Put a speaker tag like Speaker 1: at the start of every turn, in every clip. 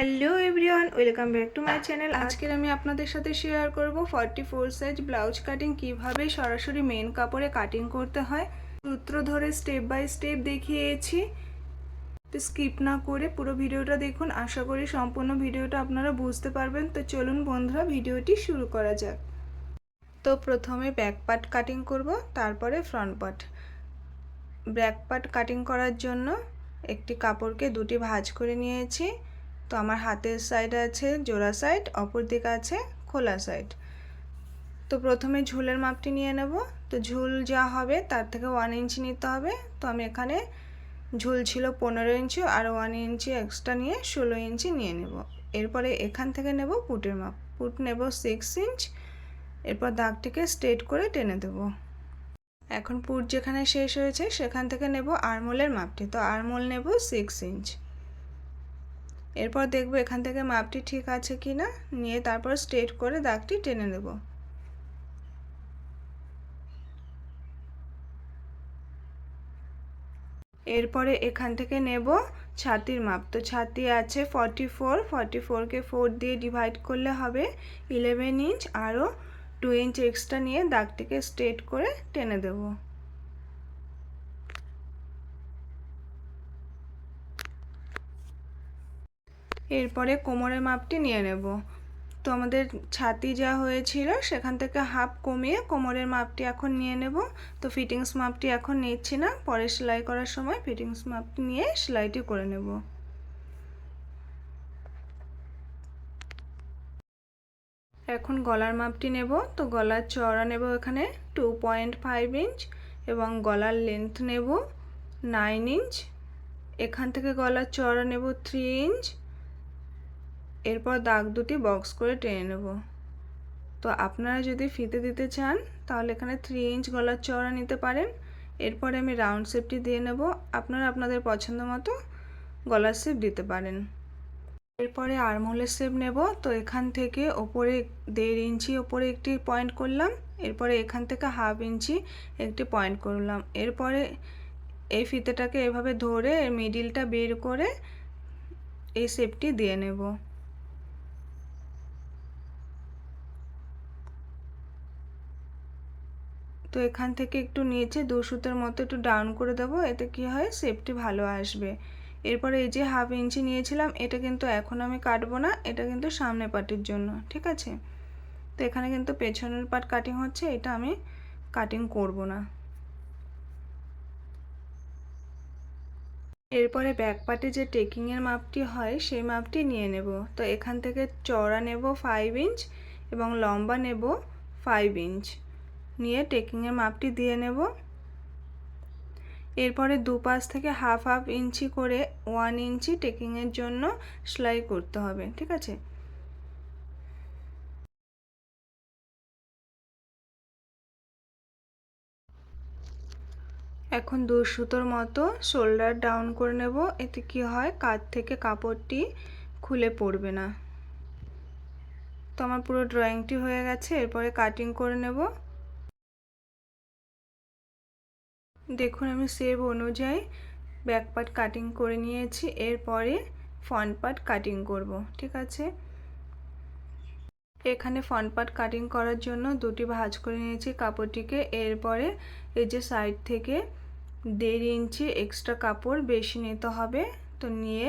Speaker 1: Hello everyone, welcome back to my channel. আজকের আমি আপনাদের সাথে শেয়ার করব 44 সাইজ ব্লাউজ কাটিং কিভাবে সরাসরি মেন কাপড়ে কাটিং করতে হয়। সূত্র ধরে স্টেপ বাই স্টেপ দেখিয়েছি, তো স্কিপ না করে পুরো ভিডিওটা দেখুন। আশা করি সম্পূর্ণ ভিডিওটা আপনারা বুঝতে পারবেন। তো চলুন বন্ধুরা, ভিডিওটি শুরু করা যাক। তো প্রথমে ব্যাক পার্ট কাটিং করব, তারপরে front part. Back part cutting করার জন্য একটি কাপড়কে দুটি ভাঁজ করে নিয়েছি। তো আমার হাতের সাইড আছে জোড়া সাইড, অপর দিকে আছে খোলা সাইড। তো প্রথমে ঝুলের মাপটি নিয়ে নেব। তো ঝুল যা হবে তার থেকে 1 ইঞ্চি নিতে হবে। তো আমি এখানে ঝুল ছিল 15 ইঞ্চি, আর 1 ইঞ্চি এক্সট্রা নিয়ে 16 ইঞ্চি নিয়ে নেব। এরপরে এখান থেকে নেব পুটের মাপ। পুট নেব 6 ইঞ্চ। এরপর দাগটিকে স্ট্রেট করে টেনে দেব। এখন পুট যেখানে শেষ হয়েছে সেখান থেকে নেব আরমোলের মাপটি। তো আরমোল নেব 6 ইঞ্চ। এরপর দেখব এখান থেকে মাপটি ঠিক আছে কি না, নিয়ে তারপর স্ট্রেট করে দাগটি টেনে নেব। এরপরে এখান থেকে নেব ছাতির মাপ। তো ছাতি আছে 44কে 4 দিয়ে ডিভাইড করলে হবে 11 ইঞ্চ। আরও 2 ইঞ্চ এক্সট্রা নিয়ে দাগটিকে স্ট্রেট করে টেনে দেব। এরপরে কোমরের মাপটি নিয়ে নেব। তো আমাদের ছাতি যা হয়েছিল সেখান থেকে হাফ কমিয়ে কোমরের মাপটি এখন নিয়ে নেব। তো ফিটিংস মাপটি এখন নিচ্ছি না, পরে সেলাই করার সময় ফিটিংস মাপটি নিয়ে সেলাইটি করে নেব। এখন গলার মাপটি নেব। তো গলার চওড়া নেব এখানে 2.5 ইঞ্চ এবং গলার লেন্থ নেব 9 ইঞ্চ। এখান থেকে গলার চওড়া নেব 3 ইঞ্চ। এরপর দাগ দুটি বক্স করে টেনে নেব। তো আপনারা যদি ফিতে দিতে চান তাহলে এখানে 3 ইঞ্চ গলার চওড়া নিতে পারেন। এরপরে আমি রাউন্ড শেপটি দিয়ে নেব। আপনারা আপনাদের পছন্দ মতো গলার শেপ দিতে পারেন। এরপরে আর্মহোলের শেপ নেব। তো এখান থেকে ওপরে 1.5 ইঞ্চি ওপরে একটি পয়েন্ট করলাম। এরপরে এখান থেকে হাফ ইঞ্চি একটি পয়েন্ট করলাম। এরপরে এই ফিতেটাকে এভাবে ধরে এর মিডিলটা বের করে এই শেপটি দিয়ে নেব। তো এখান থেকে একটু নিচে 2 সুতের মতো একটু ডাউন করে দেবো, এতে কি হয় শেপটি ভালো আসবে। এরপরে এই যে হাফ ইঞ্চি নিয়েছিলাম এটা কিন্তু এখন আমি কাটবো না, এটা কিন্তু সামনে পার্টের জন্য, ঠিক আছে। তো এখানে কিন্তু পেছনের পার্ট কাটিং হচ্ছে, এটা আমি কাটিং করব না। এরপরে ব্যাক পার্টে যে টেকিংয়ের মাপটি হয় সেই মাপটি নিয়ে নেব। তো এখান থেকে চওড়া নেব 5 ইঞ্চ এবং লম্বা নেব 5 ইঞ্চ নিয়ে টেকিংয়ের মাপটি দিয়ে নেব। এরপরে দুপাশ থেকে হাফ ইঞ্চি করে 1 ইঞ্চি টেকিংয়ের জন্য সেলাই করতে হবে, ঠিক আছে। এখন 2 সুতোর মতো শোল্ডার ডাউন করে নেব, এতে কি হয় কাঁধ থেকে কাপড়টি খুলে পড়বে না। তো আমার পুরো ড্রয়িংটি হয়ে গেছে, এরপরে কাটিং করে নেব। দেখুন আমি শেপ অনুযায়ী ব্যাক পার্ট কাটিং করে নিয়েছি। এরপরে ফ্রন্ট পার্ট কাটিং করব, ঠিক আছে। এখানে ফ্রন্ট পার্ট কাটিং করার জন্য দুটি ভাঁজ করে নিয়েছি কাপড়টিকে। এরপরে এই যে সাইড থেকে 1.5 ইঞ্চি এক্সট্রা কাপড় বেশি নিতে হবে। তো নিয়ে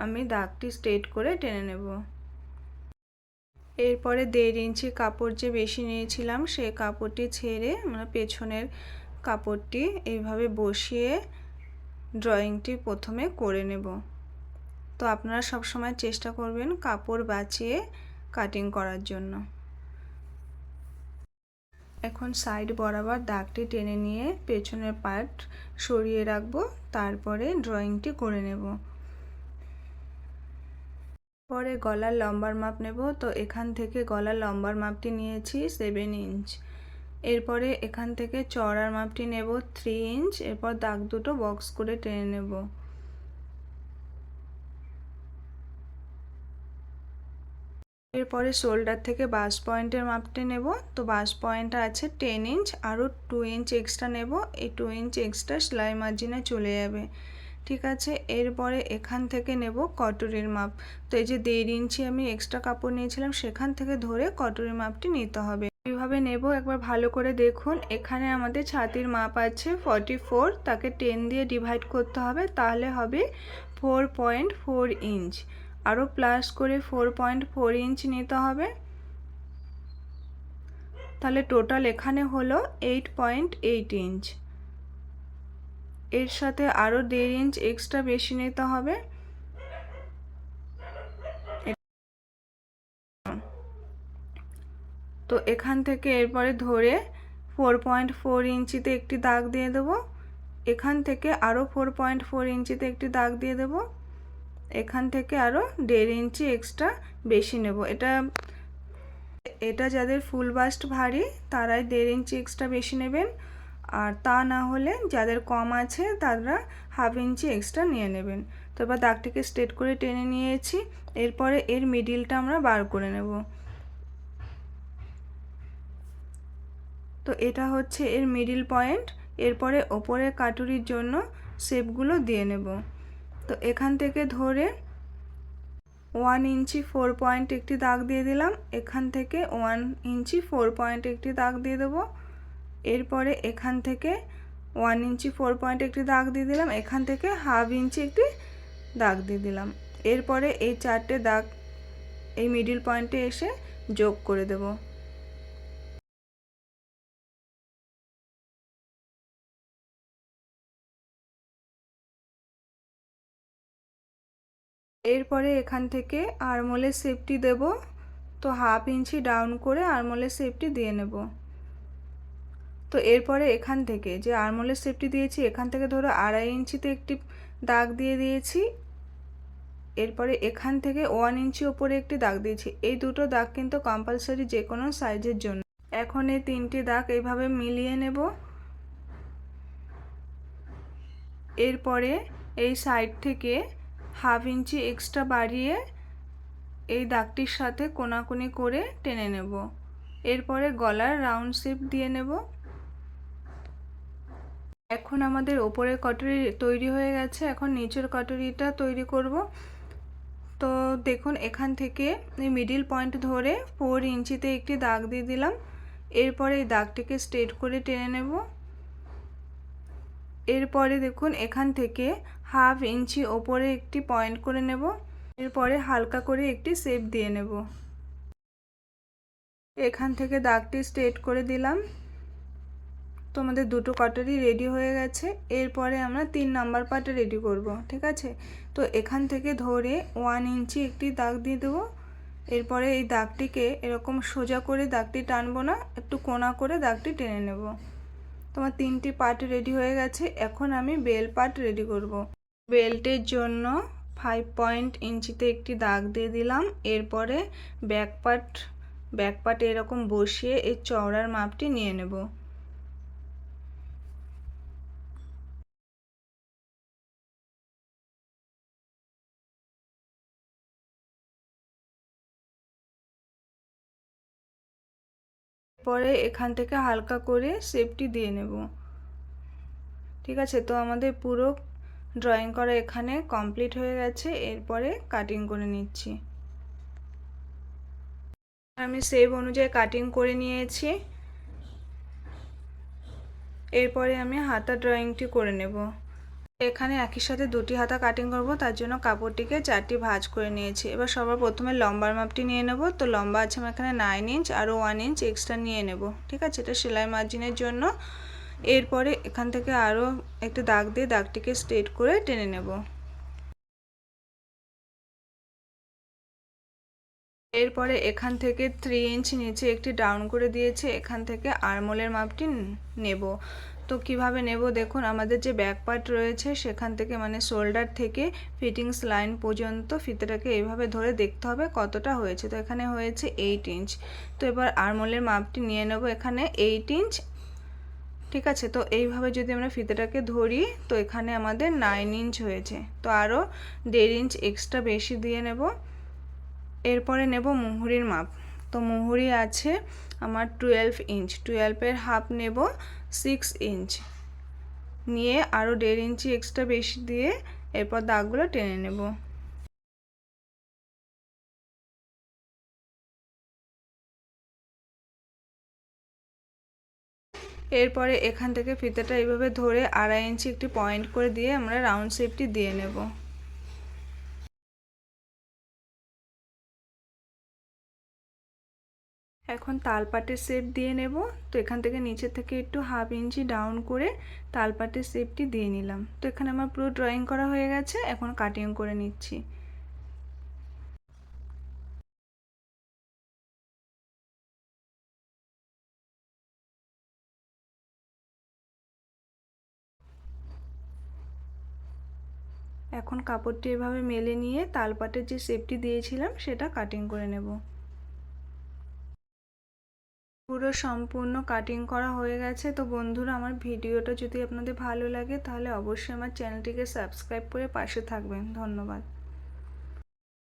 Speaker 1: আমি দাগটি স্ট্রেট করে টেনে নেব। এরপরে 1.5 ইঞ্চি কাপড় যে বেশি নিয়েছিলাম সেই কাপড়টি ছেড়ে আমরা পেছনের কাপড়টি এইভাবে বসিয়ে ড্রয়িংটি প্রথমে করে নেব। তো আপনারা সব সময় চেষ্টা করবেন কাপড় বাঁচিয়ে কাটিং করার জন্য। এখন সাইড বরাবর দাগটি টেনে নিয়ে পেছনের পার্ট সরিয়ে রাখবো, তারপরে ড্রয়িংটি করে নেব। পরে গলার লম্বার মাপ নেব। তো এখান থেকে গলার লম্বার মাপটি নিয়েছি 7 ইঞ্চ। এরপরে এখান থেকে চওড়ার মাপটি নেব 3 ইঞ্চ। এরপর দাগ দুটো বক্স করে টেনে নেব। এরপরে শোল্ডার থেকে বাস পয়েন্টের মাপটি নেব। তো বাস পয়েন্ট আছে 10 ইঞ্চ, আরও 2 ইঞ্চ এক্সট্রা নেব। এই 2 ইঞ্চ এক্সট্রা সেলাই মার্জিনে চলে যাবে। ঠিক আছে, এরপরে এখান থেকে নেব কটরির মাপ। তো এই যে 1.5 ইঞ্চি আমি এক্সট্রা কাপড় নিয়েছিলাম সেখান থেকে ধরে কটরির মাপটি নিতে হবে। এইভাবে নেব, একবার ভালো করে দেখুন। এখানে আমাদের ছাতির মাপ আছে 44, তাকে 10 দিয়ে ডিভাইড করতে হবে, তাহলে হবে 4.4 ইঞ্চ। আরও প্লাস করে 4.4 ইঞ্চ নিতে হবে, তাহলে টোটাল এখানে হলো 8.8 ইঞ্চ। এর সাথে আরও 1.5 ইঞ্চ এক্সট্রা বেশি নিতে হবে। তো এখান থেকে এরপরে ধরে 4.4 ইঞ্চিতে একটি দাগ দিয়ে দেব, এখান থেকে আরও 4.4 ইঞ্চিতে একটি দাগ দিয়ে দেব, এখান থেকে আরও 1.5 ইঞ্চি এক্সট্রা বেশি নেব। এটা যাদের ফুল বাস্ট ভারী তারাই 1.5 ইঞ্চি এক্সট্রা বেশি নেবেন, আর তা না হলে যাদের কম আছে তারা 1/2 ইঞ্চি এক্সট্রা নিয়ে নেবেন। তো এবার দাগটিকে স্ট্রেট করে টেনে নিয়েছি, এরপরে এর মিডিলটা আমরা বার করে নেব। তো এটা হচ্ছে এর মিডিল পয়েন্ট। এরপরে ওপরের কাটুরির জন্য শেপগুলো দিয়ে নেব। তো এখান থেকে ধরে 1 ইঞ্চি 4 পয়েন্ট একটি দাগ দিয়ে দিলাম, এখান থেকে 1 ইঞ্চি 4 পয়েন্ট একটি দাগ দিয়ে দেবো, এরপরে এখান থেকে 1 ইঞ্চি 4 পয়েন্ট একটি দাগ দিয়ে দিলাম, এখান থেকে 1/2 ইঞ্চি একটি দাগ দিয়ে দিলাম। এরপরে এই 4টে দাগ এই মিডিল পয়েন্টে এসে যোগ করে দেব। এরপরে এখান থেকে আরমোলের শেপটি দেব। তো 1/2 ইঞ্চি ডাউন করে আরমোলের শেপটি দিয়ে নেব। তো এরপরে এখান থেকে যে আরমোলের শেপটি দিয়েছি এখান থেকে ধরো 2.5 ইঞ্চিতে একটি দাগ দিয়ে দিয়েছি, এরপরে এখান থেকে 1 ইঞ্চি ওপরে একটি দাগ দিয়েছি। এই দুটো দাগ কিন্তু কম্পালসারি যে কোনো সাইজের জন্য। এখন এই 3টি দাগ এইভাবে মিলিয়ে নেব। এরপরে এই সাইড থেকে 1/2 ইঞ্চি এক্সট্রা বাড়িয়ে এই দাগটির সাথে কোনাকুনি করে টেনে নেব। এরপরে গলার রাউন্ড শেপ দিয়ে নেব। এখন আমাদের ওপরের কটরি তৈরি হয়ে গেছে, এখন নিচের কটরিটা তৈরি করব। তো দেখুন এখান থেকে এই মিডিল পয়েন্ট ধরে 4 ইঞ্চিতে একটি দাগ দিয়ে দিলাম, এরপরে এই দাগটিকে স্ট্রেট করে টেনে নেব। এরপরে দেখুন এখান থেকে 1/2 ইঞ্চি ওপরে একটি পয়েন্ট করে নেব, এরপরে হালকা করে একটি শেপ দিয়ে নেব। এখান থেকে দাগটি স্ট্রেট করে দিলাম। তো আমাদের দুটো কটারি রেডি হয়ে গেছে। এরপরে আমরা 3 নাম্বার পার্ট রেডি করব, ঠিক আছে। তো এখান থেকে ধরে 1 ইঞ্চি একটি দাগ দিয়ে দেবো, এরপরে এই দাগটিকে এরকম সোজা করে দাগটি টানবো না, একটু কোনা করে দাগটি টেনে নেব। তোমার 3টি পার্ট রেডি হয়ে গেছে। এখন আমি বেল পার্ট রেডি করব। বেল্টের জন্য 5 ইঞ্চিতে একটি দাগ দিয়ে দিলাম, এরপরে ব্যাক পার্টে এরকম বসিয়ে এই চওড়ার মাপটি নিয়ে নেব। পরে এখান থেকে হালকা করে শেপটি দিয়ে নেব, ঠিক আছে। তো আমাদের পুরো ড্রয়িং করা এখানে কমপ্লিট হয়ে গেছে। এরপরে কাটিং করে নিচ্ছি। আমি শেপ অনুযায়ী কাটিং করে নিয়েছি। এরপরে আমি হাতা ড্রয়িংটি করে নেব। এখানে একই সাথে 2টি হাতা কাটিং করব, তার জন্য কাপড়টিকে 4টি ভাঁজ করে নিয়েছি। এবার সবার প্রথমে লম্বার মাপটি নিয়ে নেব। তো লম্বা আছে আমার এখানে 9 ইঞ্চ, আরও 1 ইঞ্চ এক্সট্রা নিয়ে নেব, ঠিক আছে। এটা সেলাই মার্জিনের জন্য। এরপরে এখান থেকে আরও একটা দাগ দিয়ে দাগটিকে স্ট্রেট করে টেনে নেব। এরপরে এখান থেকে 3 ইঞ্চ নিচে একটি ডাউন করে দিয়েছে, এখান থেকে আরমোলের মাপটি নেব। তো কিভাবে নেব দেখুন, আমাদের যে ব্যাক পার্ট রয়েছে সেখান থেকে মানে শোল্ডার থেকে ফিটিংস লাইন পর্যন্ত ফিতেটাকে এইভাবে ধরে দেখতে হবে কতটা হয়েছে। তো এখানে হয়েছে 8 ইঞ্চ। তো এবার আরমোলের মাপটি নিয়ে নেব, এখানে 8 ইঞ্চ, ঠিক আছে। তো এইভাবে যদি আমরা ফিতেটাকে ধরি তো এখানে আমাদের 9 ইঞ্চ হয়েছে। তো আরও 1.5 ইঞ্চ এক্সট্রা বেশি দিয়ে নেব। এরপরে নেব মুহুরির মাপ। তো মুহুরি আছে আমার 12 ইঞ্চ, 12-এর হাফ নেব 6 ইঞ্চ, নিয়ে আরও 1.5 ইঞ্চি এক্সট্রা বেশি দিয়ে এরপর দাগগুলো টেনে নেব। এরপরে এখান থেকে ফিতাটা এইভাবে ধরে 2.5 ইঞ্চি একটি পয়েন্ট করে দিয়ে আমরা রাউন্ড শেপটি দিয়ে নেব। এখন তালপাটের শেপ দিয়ে নেব। তো এখান থেকে নিচে থেকে একটু 1/2 ইঞ্চি ডাউন করে তালপাটের শেপটি দিয়ে নিলাম। তো এখানে আমার পুরো ড্রয়িং করা হয়ে গেছে, এখন কাটিং করে নিচ্ছি। এখন কাপড়টি এভাবে মেলে নিয়ে তালপাটের যে শেপটি দিয়েছিলাম সেটা কাটিং করে নেব। পুরো সম্পূর্ণ কাটিং করা হয়ে গেছে। তো বন্ধুরা, আমার ভিডিওটা যদি আপনাদের ভালো লাগে তাহলে অবশ্যই আমার চ্যানেলটিকে সাবস্ক্রাইব করে পাশে থাকবেন। ধন্যবাদ।